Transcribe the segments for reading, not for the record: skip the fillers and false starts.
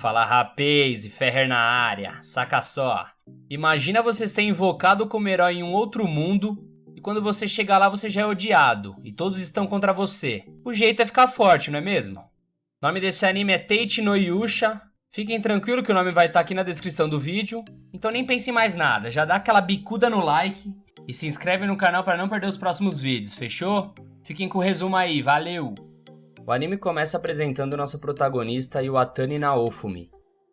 Fala rapaz, Ferrer na área, saca só. Imagina você ser invocado como herói em um outro mundo e quando você chegar lá você já é odiado e todos estão contra você. O jeito é ficar forte, não é mesmo? O nome desse anime é Teichi no Yusha. Fiquem tranquilos que o nome vai estar aqui na descrição do vídeo. Então nem pense em mais nada, já dá aquela bicuda no like e se inscreve no canal para não perder os próximos vídeos, fechou? Fiquem com o resumo aí, valeu! O anime começa apresentando nosso protagonista Iwatani Naofumi,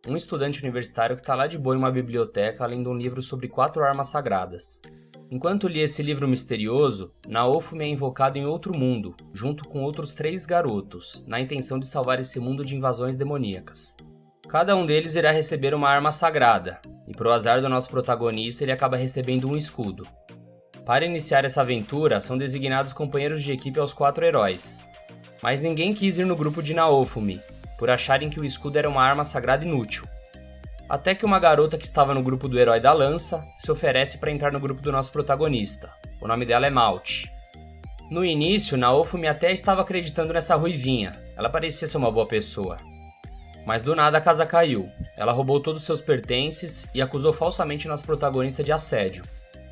um estudante universitário que está lá de boa em uma biblioteca lendo um livro sobre 4 armas sagradas. Enquanto lia esse livro misterioso, Naofumi é invocado em outro mundo, junto com outros 3 garotos, na intenção de salvar esse mundo de invasões demoníacas. Cada um deles irá receber uma arma sagrada, e pro azar do nosso protagonista ele acaba recebendo um escudo. Para iniciar essa aventura, são designados companheiros de equipe aos 4 heróis. Mas ninguém quis ir no grupo de Naofumi, por acharem que o escudo era uma arma sagrada inútil. Até que uma garota que estava no grupo do herói da lança se oferece para entrar no grupo do nosso protagonista. O nome dela é Malte. No início, Naofumi até estava acreditando nessa ruivinha, ela parecia ser uma boa pessoa. Mas do nada a casa caiu, ela roubou todos os seus pertences e acusou falsamente nosso protagonista de assédio.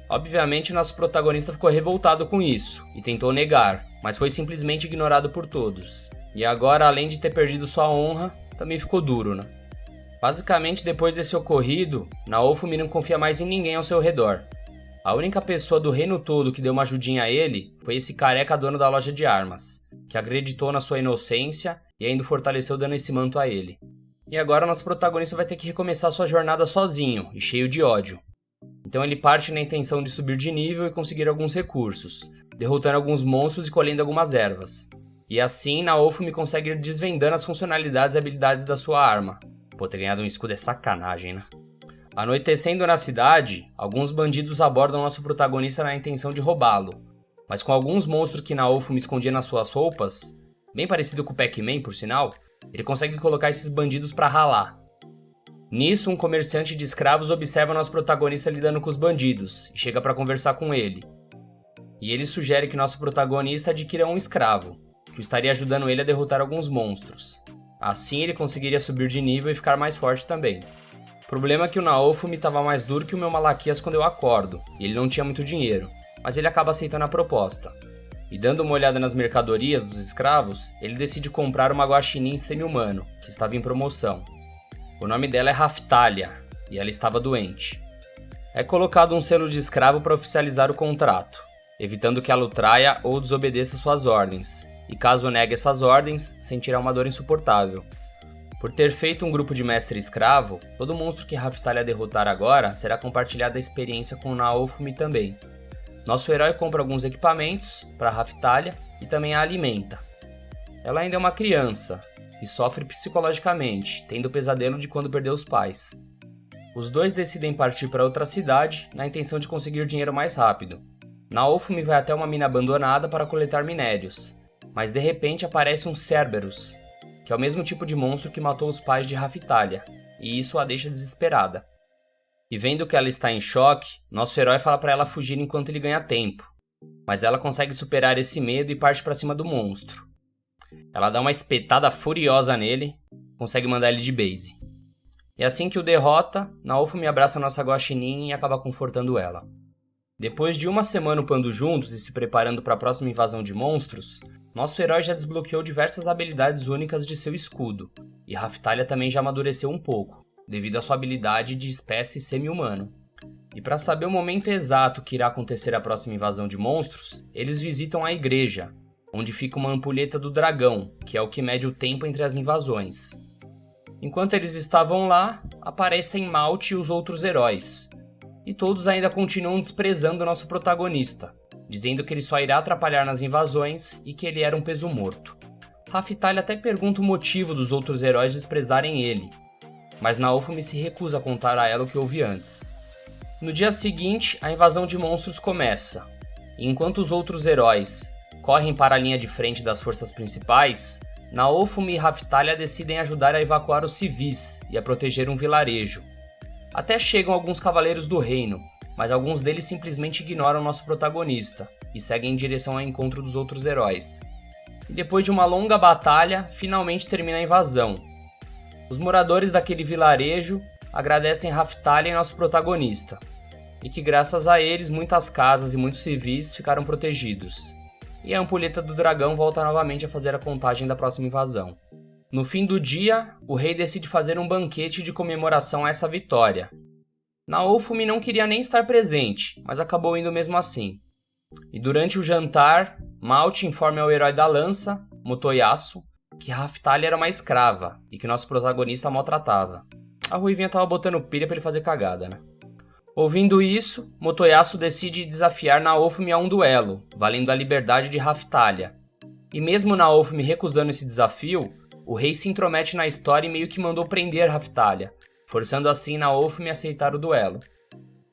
Obviamente nosso protagonista ficou revoltado com isso e tentou negar, mas foi simplesmente ignorado por todos. E agora, além de ter perdido sua honra, também ficou duro, né? Basicamente, depois desse ocorrido, Naofumi não confia mais em ninguém ao seu redor. A única pessoa do reino todo que deu uma ajudinha a ele foi esse careca dono da loja de armas, que acreditou na sua inocência e ainda fortaleceu dando esse manto a ele. E agora nosso protagonista vai ter que recomeçar sua jornada sozinho e cheio de ódio. Então ele parte na intenção de subir de nível e conseguir alguns recursos, derrotando alguns monstros e colhendo algumas ervas. E assim, Naofumi consegue ir desvendando as funcionalidades e habilidades da sua arma. Pô, ter ganhado um escudo é sacanagem, né? Anoitecendo na cidade, alguns bandidos abordam nosso protagonista na intenção de roubá-lo. Mas com alguns monstros que Naofumi escondia nas suas roupas, bem parecido com o Pac-Man por sinal, ele consegue colocar esses bandidos pra ralar. Nisso, um comerciante de escravos observa nosso protagonista lidando com os bandidos e chega para conversar com ele. E ele sugere que nosso protagonista adquira um escravo, que estaria ajudando ele a derrotar alguns monstros. Assim ele conseguiria subir de nível e ficar mais forte também. O problema é que o Naofumi estava mais duro que o meu Malaquias quando eu acordo, e ele não tinha muito dinheiro, mas ele acaba aceitando a proposta. E dando uma olhada nas mercadorias dos escravos, ele decide comprar uma guaxinim semi-humano, que estava em promoção. O nome dela é Raftalia, e ela estava doente. É colocado um selo de escravo para oficializar o contrato, evitando que ela o traia ou desobedeça suas ordens, e caso negue essas ordens, sentirá uma dor insuportável. Por ter feito um grupo de mestre escravo, todo monstro que Raftalia derrotar agora será compartilhada a experiência com Naofumi também. Nosso herói compra alguns equipamentos para Raftalia e também a alimenta. Ela ainda é uma criança, e sofre psicologicamente, tendo o pesadelo de quando perdeu os pais. Os dois decidem partir para outra cidade, na intenção de conseguir dinheiro mais rápido. Naofumi vai até uma mina abandonada para coletar minérios, mas de repente aparece um Cerberus, que é o mesmo tipo de monstro que matou os pais de Raftalia, e isso a deixa desesperada. E vendo que ela está em choque, nosso herói fala para ela fugir enquanto ele ganha tempo, mas ela consegue superar esse medo e parte para cima do monstro. Ela dá uma espetada furiosa nele, consegue mandar ele de base. E assim que o derrota, Naofumi abraça nossa guaxinim e acaba confortando ela. Depois de uma semana upando juntos e se preparando para a próxima invasão de monstros, nosso herói já desbloqueou diversas habilidades únicas de seu escudo, e Raftalia também já amadureceu um pouco, devido à sua habilidade de espécie semi-humano. E para saber o momento exato que irá acontecer a próxima invasão de monstros, eles visitam a igreja, onde fica uma ampulheta do dragão, que é o que mede o tempo entre as invasões. Enquanto eles estavam lá, aparecem Malte e os outros heróis, e todos ainda continuam desprezando o nosso protagonista, dizendo que ele só irá atrapalhar nas invasões e que ele era um peso morto. Raftalia até pergunta o motivo dos outros heróis desprezarem ele, mas Naofumi se recusa a contar a ela o que houve antes. No dia seguinte, a invasão de monstros começa, e enquanto os outros heróis correm para a linha de frente das forças principais, Naofumi e Raftalia decidem ajudar a evacuar os civis e a proteger um vilarejo. Até chegam alguns cavaleiros do reino, mas alguns deles simplesmente ignoram nosso protagonista e seguem em direção ao encontro dos outros heróis. E depois de uma longa batalha, finalmente termina a invasão. Os moradores daquele vilarejo agradecem Raphtalia e nosso protagonista, e que graças a eles muitas casas e muitos civis ficaram protegidos. E a ampulheta do dragão volta novamente a fazer a contagem da próxima invasão. No fim do dia, o rei decide fazer um banquete de comemoração a essa vitória. Naofumi não queria nem estar presente, mas acabou indo mesmo assim. E durante o jantar, Malt informa ao herói da lança, Motoyasu, que Raphtalia era uma escrava e que nosso protagonista a maltratava. A ruivinha tava botando pilha pra ele fazer cagada, né? Ouvindo isso, Motoyasu decide desafiar Naofumi a um duelo, valendo a liberdade de Raphtalia. E mesmo Naofumi recusando esse desafio, o rei se intromete na história e meio que mandou prender Raphtalia, forçando assim Naofumi a aceitar o duelo.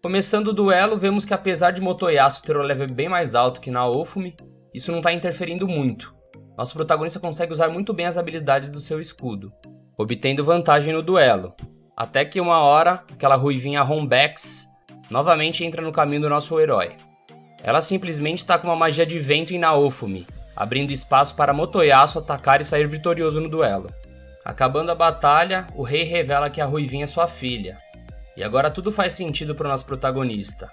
Começando o duelo, vemos que apesar de Motoyasu ter o level bem mais alto que Naofumi, isso não está interferindo muito. Nosso protagonista consegue usar muito bem as habilidades do seu escudo, obtendo vantagem no duelo. Até que uma hora, aquela ruivinha Rombex novamente entra no caminho do nosso herói. Ela simplesmente está com uma magia de vento em Naofumi, abrindo espaço para Motoyasu atacar e sair vitorioso no duelo. Acabando a batalha, o rei revela que a ruivinha é sua filha. E agora tudo faz sentido para o nosso protagonista,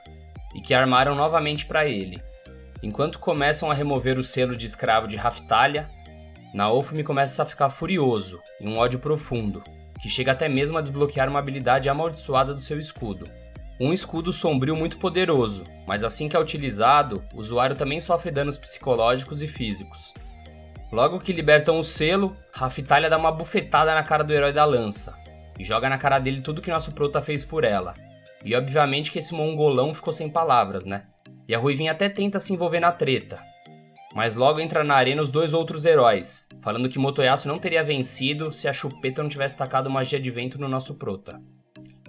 e que armaram novamente para ele. Enquanto começam a remover o selo de escravo de Raphtalia, Naofumi começa a ficar furioso, em um ódio profundo, que chega até mesmo a desbloquear uma habilidade amaldiçoada do seu escudo. Um escudo sombrio muito poderoso, mas assim que é utilizado, o usuário também sofre danos psicológicos e físicos. Logo que libertam o selo, Raphtalia dá uma bufetada na cara do herói da lança, e joga na cara dele tudo que nosso prota fez por ela. E obviamente que esse mongolão ficou sem palavras, né? E a ruivinha até tenta se envolver na treta. Mas logo entra na arena os dois outros heróis, falando que Motoyasu não teria vencido se a chupeta não tivesse tacado magia de vento no nosso prota.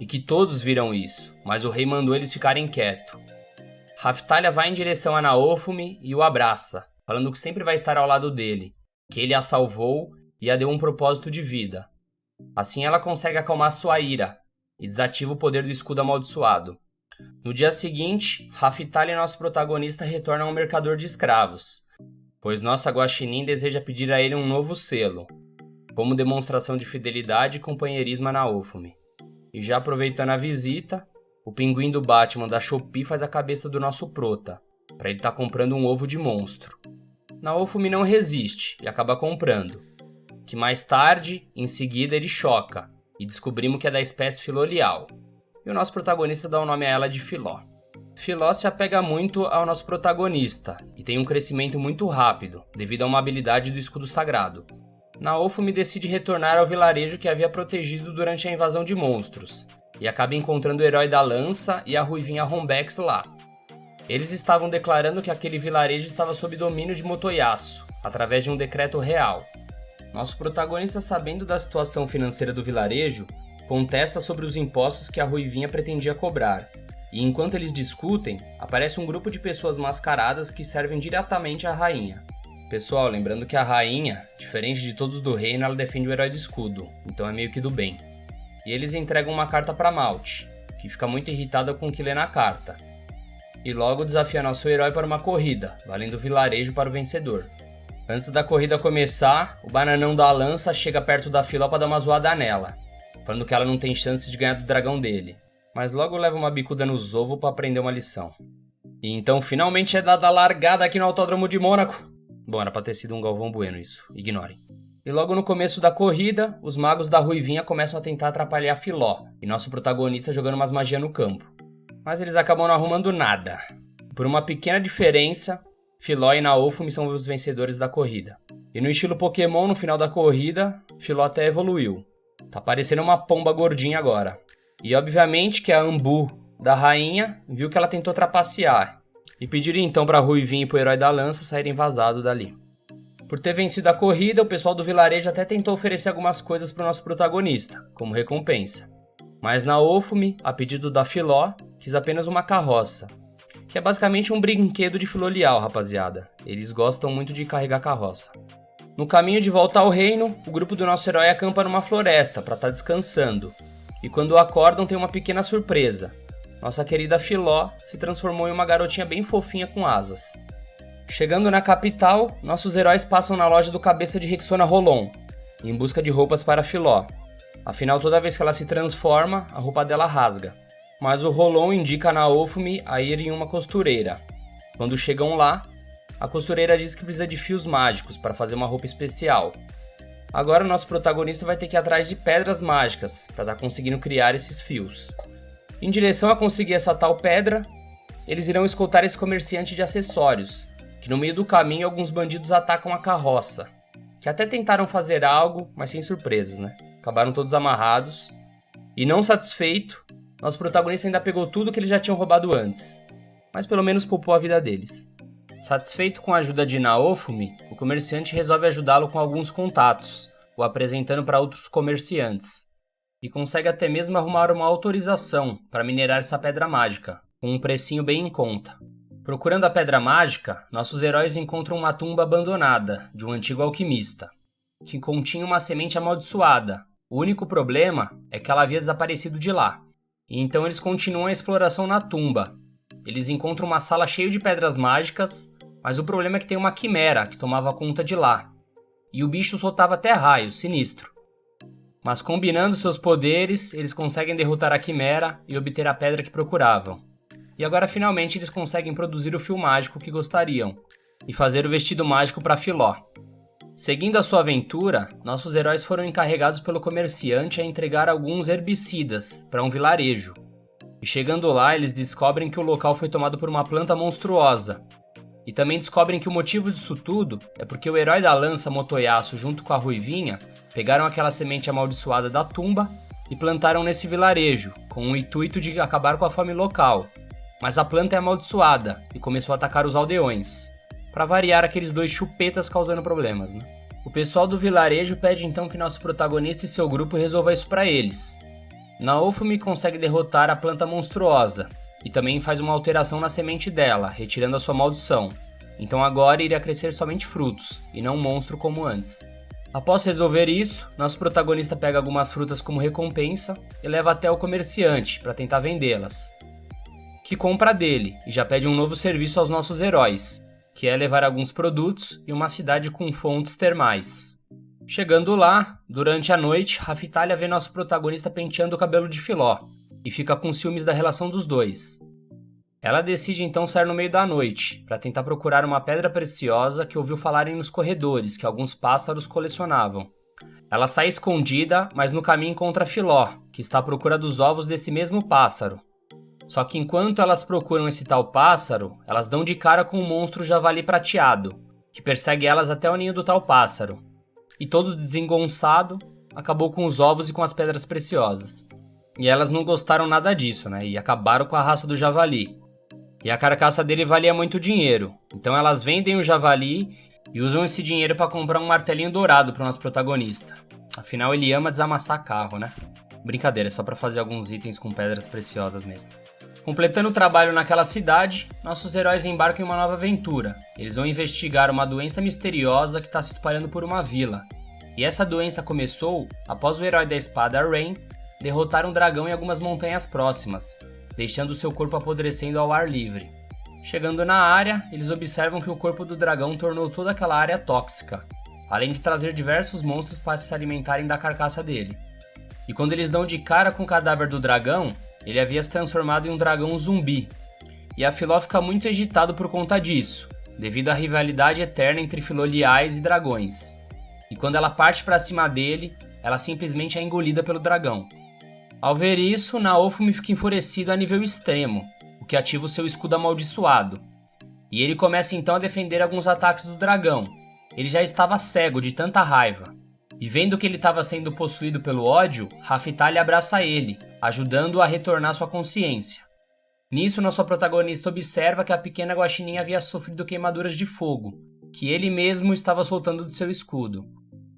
E que todos viram isso, mas o rei mandou eles ficarem quietos. Raphtalia vai em direção a Naofumi e o abraça, falando que sempre vai estar ao lado dele, que ele a salvou e a deu um propósito de vida. Assim ela consegue acalmar sua ira e desativa o poder do escudo amaldiçoado. No dia seguinte, Raphtalia e nosso protagonista retornam ao mercador de escravos, pois nossa guaxinim deseja pedir a ele um novo selo, como demonstração de fidelidade e companheirismo a Naofumi. E já aproveitando a visita, o pinguim do Batman da Shopee faz a cabeça do nosso prota, para ele estar comprando um ovo de monstro. Naofumi não resiste e acaba comprando, que mais tarde, em seguida, ele choca, e descobrimos que é da espécie Filolial. E o nosso protagonista dá o nome a ela de Filó. Filó se apega muito ao nosso protagonista, e tem um crescimento muito rápido, devido a uma habilidade do escudo sagrado. Naofumi decide retornar ao vilarejo que havia protegido durante a invasão de monstros, e acaba encontrando o herói da lança e a ruivinha Rombex lá. Eles estavam declarando que aquele vilarejo estava sob domínio de Motoyasu, através de um decreto real. Nosso protagonista, sabendo da situação financeira do vilarejo, contesta sobre os impostos que a ruivinha pretendia cobrar, e enquanto eles discutem, aparece um grupo de pessoas mascaradas que servem diretamente à rainha. Pessoal, lembrando que a rainha, diferente de todos do reino, ela defende o herói do escudo, então é meio que do bem. E eles entregam uma carta para Malt, que fica muito irritada com o que lê na carta. E logo desafia nosso herói para uma corrida, valendo o vilarejo para o vencedor. Antes da corrida começar, o bananão da lança chega perto da Filó para dar uma zoada nela, falando que ela não tem chance de ganhar do dragão dele, mas logo leva uma bicuda nos ovos para aprender uma lição. E então finalmente é dada a largada aqui no Autódromo de Mônaco. Bom, era pra ter sido um Galvão Bueno isso, ignorem. E logo no começo da corrida, os magos da ruivinha começam a tentar atrapalhar Filó, e nosso protagonista jogando umas magias no campo. Mas eles acabam não arrumando nada. Por uma pequena diferença, Filó e Naofumi são os vencedores da corrida. E no estilo Pokémon, no final da corrida, Filó até evoluiu. Tá parecendo uma pomba gordinha agora. E obviamente que a Ambu da rainha viu que ela tentou trapacear e pediram então pra Ruivinha e pro herói da lança saírem vazados dali. Por ter vencido a corrida, o pessoal do vilarejo até tentou oferecer algumas coisas pro nosso protagonista, como recompensa. Mas Naofumi, a pedido da Filó, quis apenas uma carroça, que é basicamente um brinquedo de Filolial, rapaziada. Eles gostam muito de carregar carroça. No caminho de volta ao reino, o grupo do nosso herói acampa numa floresta para estar descansando. E quando acordam tem uma pequena surpresa. Nossa querida Filó se transformou em uma garotinha bem fofinha com asas. Chegando na capital, nossos heróis passam na loja do cabeça de Rexona Rolon, em busca de roupas para Filó. Afinal, toda vez que ela se transforma, a roupa dela rasga. Mas o Rolon indica a Naofumi a ir em uma costureira. Quando chegam lá, a costureira diz que precisa de fios mágicos para fazer uma roupa especial. Agora o nosso protagonista vai ter que ir atrás de pedras mágicas para estar conseguindo criar esses fios. Em direção a conseguir essa tal pedra, eles irão escoltar esse comerciante de acessórios, que no meio do caminho alguns bandidos atacam a carroça, que até tentaram fazer algo, mas sem surpresas, né? Acabaram todos amarrados. E não satisfeito, nosso protagonista ainda pegou tudo que eles já tinham roubado antes, mas pelo menos poupou a vida deles. Satisfeito com a ajuda de Naofumi, o comerciante resolve ajudá-lo com alguns contatos, o apresentando para outros comerciantes, e consegue até mesmo arrumar uma autorização para minerar essa pedra mágica, com um precinho bem em conta. Procurando a pedra mágica, nossos heróis encontram uma tumba abandonada de um antigo alquimista, que continha uma semente amaldiçoada. O único problema é que ela havia desaparecido de lá, e então eles continuam a exploração na tumba. Eles encontram uma sala cheia de pedras mágicas, mas o problema é que tem uma quimera que tomava conta de lá, e o bicho soltava até raios, sinistro. Mas combinando seus poderes, eles conseguem derrotar a quimera e obter a pedra que procuravam. E agora finalmente eles conseguem produzir o fio mágico que gostariam, e fazer o vestido mágico para Filó. Seguindo a sua aventura, nossos heróis foram encarregados pelo comerciante a entregar alguns herbicidas para um vilarejo. E chegando lá, eles descobrem que o local foi tomado por uma planta monstruosa. E também descobrem que o motivo disso tudo é porque o herói da lança Motoyasu junto com a Ruivinha pegaram aquela semente amaldiçoada da tumba e plantaram nesse vilarejo, com o intuito de acabar com a fome local. Mas a planta é amaldiçoada e começou a atacar os aldeões. Para variar aqueles dois chupetas causando problemas, né? O pessoal do vilarejo pede então que nosso protagonista e seu grupo resolvam isso para eles. Naofumi consegue derrotar a planta monstruosa e também faz uma alteração na semente dela, retirando a sua maldição. Então agora iria crescer somente frutos, e não um monstro como antes. Após resolver isso, nosso protagonista pega algumas frutas como recompensa e leva até o comerciante para tentar vendê-las, que compra dele e já pede um novo serviço aos nossos heróis, que é levar alguns produtos e uma cidade com fontes termais. Chegando lá, durante a noite, Raftalia vê nosso protagonista penteando o cabelo de Filó e fica com ciúmes da relação dos dois. Ela decide então sair no meio da noite para tentar procurar uma pedra preciosa que ouviu falarem nos corredores que alguns pássaros colecionavam. Ela sai escondida, mas no caminho encontra Filó, que está à procura dos ovos desse mesmo pássaro. Só que enquanto elas procuram esse tal pássaro, elas dão de cara com um monstro javali prateado, que persegue elas até o ninho do tal pássaro. E todo desengonçado, acabou com os ovos e com as pedras preciosas. E elas não gostaram nada disso, né? E acabaram com a raça do javali. E a carcaça dele valia muito dinheiro. Então elas vendem o javali e usam esse dinheiro para comprar um martelinho dourado para o nosso protagonista. Afinal, ele ama desamassar carro, né? Brincadeira, é só para fazer alguns itens com pedras preciosas mesmo. Completando o trabalho naquela cidade, nossos heróis embarcam em uma nova aventura. Eles vão investigar uma doença misteriosa que está se espalhando por uma vila. E essa doença começou após o herói da espada Rain derrotar um dragão em algumas montanhas próximas, deixando seu corpo apodrecendo ao ar livre. Chegando na área, eles observam que o corpo do dragão tornou toda aquela área tóxica, além de trazer diversos monstros para se alimentarem da carcaça dele. E quando eles dão de cara com o cadáver do dragão, ele havia se transformado em um dragão zumbi. E a Filó fica muito agitado por conta disso, devido à rivalidade eterna entre filoliais e dragões. E quando ela parte para cima dele, ela simplesmente é engolida pelo dragão. Ao ver isso, Naofumi fica enfurecido a nível extremo, o que ativa o seu escudo amaldiçoado. E ele começa então a defender alguns ataques do dragão. Ele já estava cego de tanta raiva. E vendo que ele estava sendo possuído pelo ódio, Raftalia abraça ele, ajudando-o a retornar sua consciência. Nisso, nosso protagonista observa que a pequena guaxininha havia sofrido queimaduras de fogo, que ele mesmo estava soltando do seu escudo.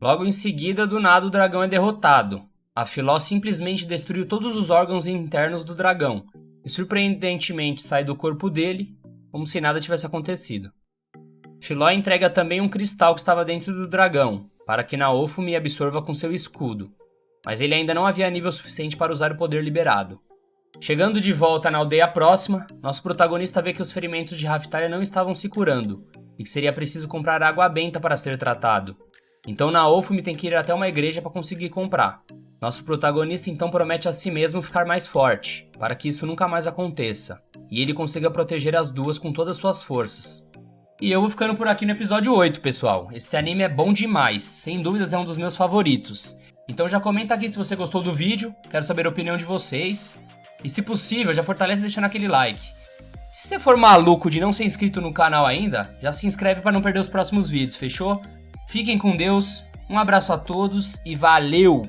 Logo em seguida, do nada o dragão é derrotado. A Filó simplesmente destruiu todos os órgãos internos do dragão, e surpreendentemente sai do corpo dele, como se nada tivesse acontecido. Filó entrega também um cristal que estava dentro do dragão, para que Naofumi absorva com seu escudo, mas ele ainda não havia nível suficiente para usar o poder liberado. Chegando de volta na aldeia próxima, nosso protagonista vê que os ferimentos de Raftalia não estavam se curando, e que seria preciso comprar água benta para ser tratado. Então Naofumi tem que ir até uma igreja para conseguir comprar. Nosso protagonista então promete a si mesmo ficar mais forte, para que isso nunca mais aconteça, e ele consiga proteger as duas com todas as suas forças. E eu vou ficando por aqui no episódio 8, pessoal. Esse anime é bom demais, sem dúvidas é um dos meus favoritos. Então já comenta aqui se você gostou do vídeo, quero saber a opinião de vocês. E se possível, já fortalece deixando aquele like. Se você for maluco de não ser inscrito no canal ainda, já se inscreve para não perder os próximos vídeos, fechou? Fiquem com Deus, um abraço a todos e valeu!